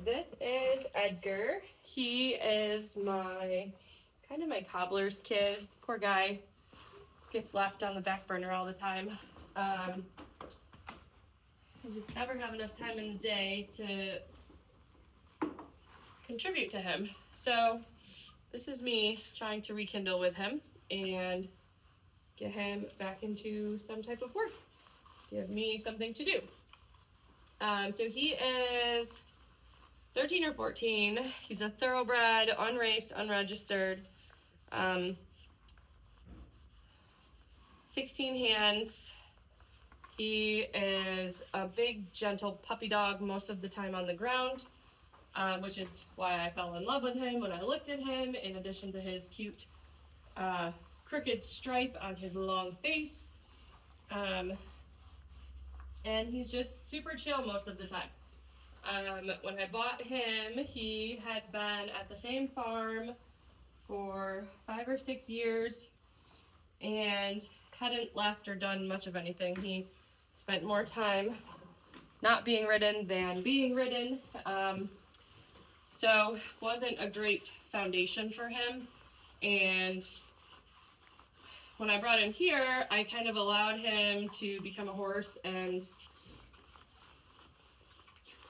this is Edgar. He is my cobbler's kid. Poor guy gets left on the back burner all the time. I just never have enough time in the day to contribute to him. So this is me trying to rekindle with him and get him back into some type of work. Give me something to do. So he is 13 or 14. He's a thoroughbred, unraced, unregistered, 16 hands. He is a big, gentle puppy dog most of the time on the ground, which is why I fell in love with him when I looked at him, in addition to his cute crooked stripe on his long face. And he's just super chill most of the time. When I bought him, he had been at the same farm for 5 or 6 years and hadn't left or done much of anything. He spent more time not being ridden than being ridden. So wasn't a great foundation for him. And when I brought him here, I kind of allowed him to become a horse and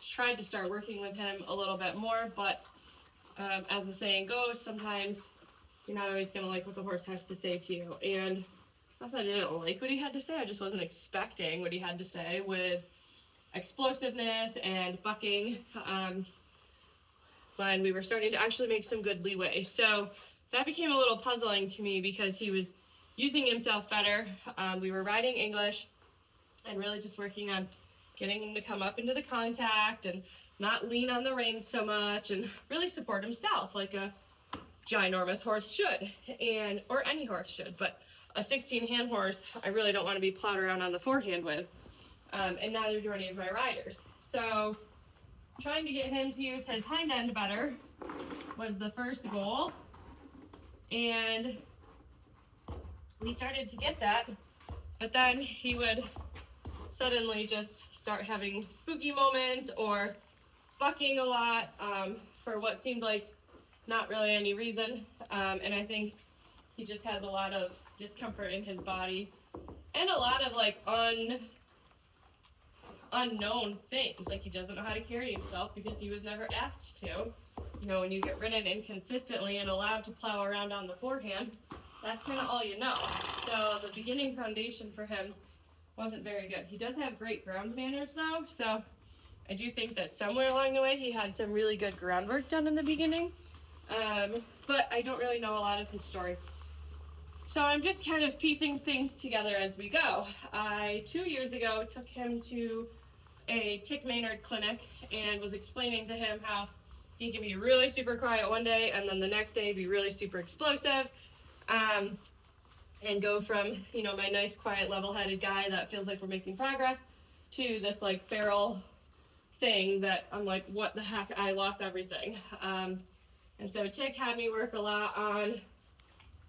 tried to start working with him a little bit more, but as the saying goes, sometimes you're not always going to like what the horse has to say to you. And it's not that I didn't like what he had to say, I just wasn't expecting what he had to say with explosiveness and bucking when we were starting to actually make some good leeway. So that became a little puzzling to me because he was using himself better. We were riding English and really just working on getting him to come up into the contact and not lean on the reins so much and really support himself like a ginormous horse should, or any horse should. But a 16-hand horse, I really don't want to be plowed around on the forehand with, and neither do any of my riders. So trying to get him to use his hind end better was the first goal, and we started to get that, but then he would suddenly just start having spooky moments or bucking a lot for what seemed like not really any reason. And I think he just has a lot of discomfort in his body and a lot of like unknown things. Like he doesn't know how to carry himself because he was never asked to. You know, when you get ridden inconsistently and allowed to plow around on the forehand, that's kind of all you know. So the beginning foundation for him wasn't very good. He does have great ground manners though, so I do think that somewhere along the way he had some really good groundwork done in the beginning, but I don't really know a lot of his story. So I'm just kind of piecing things together as we go. I 2 years ago took him to a tick Maynard clinic and was explaining to him how he can be really super quiet one day and then the next day be really super explosive, and go from, you know, my nice, quiet, level-headed guy that feels like we're making progress to this like feral thing that I'm like, what the heck, I lost everything. And so Tick had me work a lot on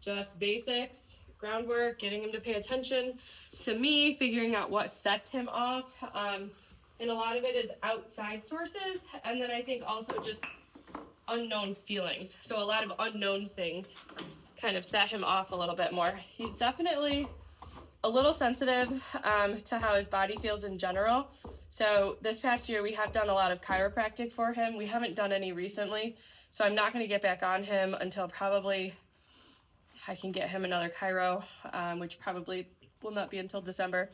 just basics, groundwork, getting him to pay attention to me, figuring out what sets him off. And a lot of it is outside sources, and then I think also just unknown feelings. So a lot of unknown things kind of set him off a little bit more. He's definitely a little sensitive to how his body feels in general. So this past year we have done a lot of chiropractic for him. We haven't done any recently, so I'm not going to get back on him until probably I can get him another chiro, which probably will not be until December.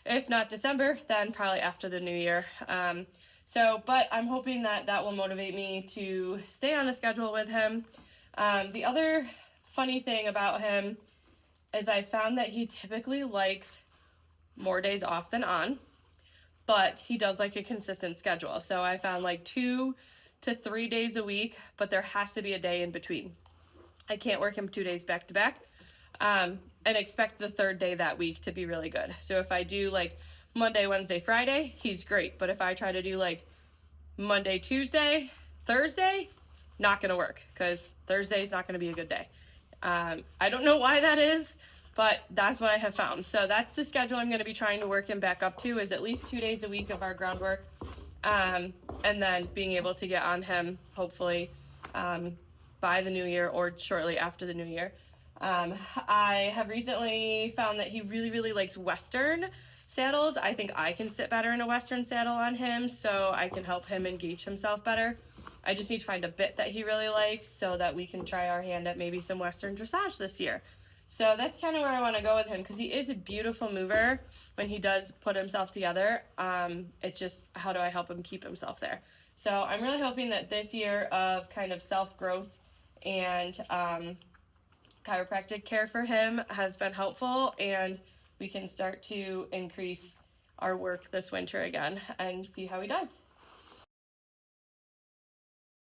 If not December, then probably after the new year. But I'm hoping that that will motivate me to stay on a schedule with him. The other funny thing about him is I found that he typically likes more days off than on, but he does like a consistent schedule. So I found like 2 to 3 days a week, but there has to be a day in between. I can't work him 2 days back to back, and expect the third day that week to be really good. So if I do like Monday, Wednesday, Friday, he's great. But if I try to do like Monday, Tuesday, Thursday, not going to work because Thursday is not going to be a good day. I don't know why that is, but that's what I have found. So that's the schedule I'm going to be trying to work him back up to, is at least 2 days a week of our groundwork, and then being able to get on him hopefully by the new year or shortly after the new year. I have recently found that he really, really likes Western saddles. I think I can sit better in a Western saddle on him, so I can help him engage himself better. I just need to find a bit that he really likes so that we can try our hand at maybe some Western dressage this year. So that's kind of where I want to go with him, because he is a beautiful mover when he does put himself together. It's just, how do I help him keep himself there? So I'm really hoping that this year of kind of self-growth and chiropractic care for him has been helpful, and we can start to increase our work this winter again and see how he does.